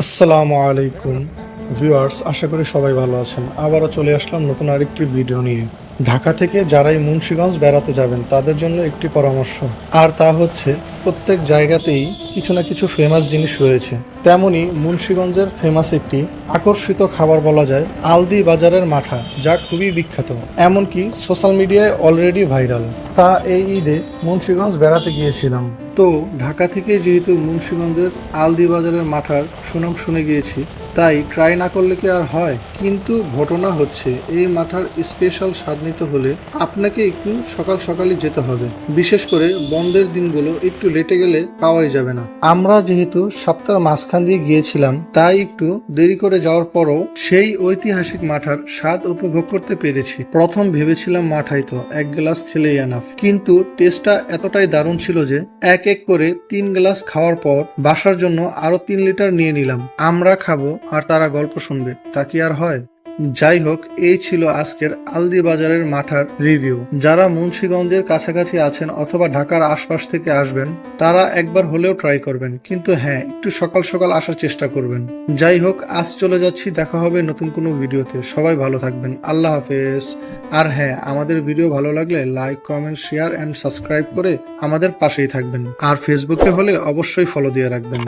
আসসালামু আলাইকুম ভিউয়ার্স, আশা করি সবাই ভালো আছেন। আবারও চলে আসলাম নতুন আরেকটি ভিডিও নিয়ে। ঢাকা থেকে যারাই মুন্সিগঞ্জ বেড়াতে যাবেন তাদের জন্য একটি পরামর্শ, আর তা হচ্ছে প্রত্যেক জায়গাতেই কিছু না কিছু ফেমাস জিনিস রয়েছে। তেমনি মুন্সিগঞ্জের ফেমাস একটি আকর্ষিত খাবার বলা যায় আলদি বাজারের মাঠা, যা খুবই বিখ্যাত, এমনকি সোশ্যাল মিডিয়ায় অলরেডি ভাইরাল। তা এই ঈদে মুন্সিগঞ্জ বেড়াতে গিয়েছিলাম। তো ঢাকা থেকে যেহেতু মুন্সিগঞ্জের আলদি বাজারের মাঠার সুনাম শুনে গিয়েছি, তাই ট্রাই না করলে কি আর হয়। কিন্তু ঘটনা হচ্ছে এই মাঠার স্পেশাল স্বাদ নিতে হলে আপনাকে একটু সকাল সকালই যেতে হবে। বিশেষ করে বন্ধের দিনগুলো একটু লেটে গেলে পাওয়াই যাবে না। আমরা যেহেতু সপ্তাহের মাঝখান দিয়ে গিয়েছিলাম, তাই একটু দেরি করে যাওয়ার পরও সেই ঐতিহাসিক মাঠার স্বাদ উপভোগ করতে পেরেছি। প্রথম ভেবেছিলাম মাঠাই তো, এক গ্লাস খেলেই এনাফ, কিন্তু টেস্টটা এতটাই দারুণ ছিল যে এক এক করে 3 গ্লাস খাওয়ার পর বাসার জন্য আরো 3 লিটার নিয়ে নিলাম। আমরা খাবো আর তারা গল্প শুনবে, তা কি আর হয়। যাই হোক, এই ছিল আজকের আলদি বাজারের মাঠার রিভিউ। যারা মুন্সিগঞ্জের কাছাকাছি আছেন অথবা ঢাকার আশপাশ থেকে আসবেন, তারা একবার হলেও ট্রাই করবেন, কিন্তু হ্যাঁ, একটু সকাল সকাল আসার চেষ্টা করবেন। যাই হোক, আজ চলে যাচ্ছি, দেখা হবে নতুন কোনো ভিডিওতে। সবাই ভালো থাকবেন, আল্লাহ হাফেজ। আর হ্যাঁ, আমাদের ভিডিও ভালো লাগলে like, comment, share and subscribe করে আমাদের পাশেই থাকবেন। আর ফেসবুকে হলে অবশ্যই ফলো দিয়ে রাখবেন।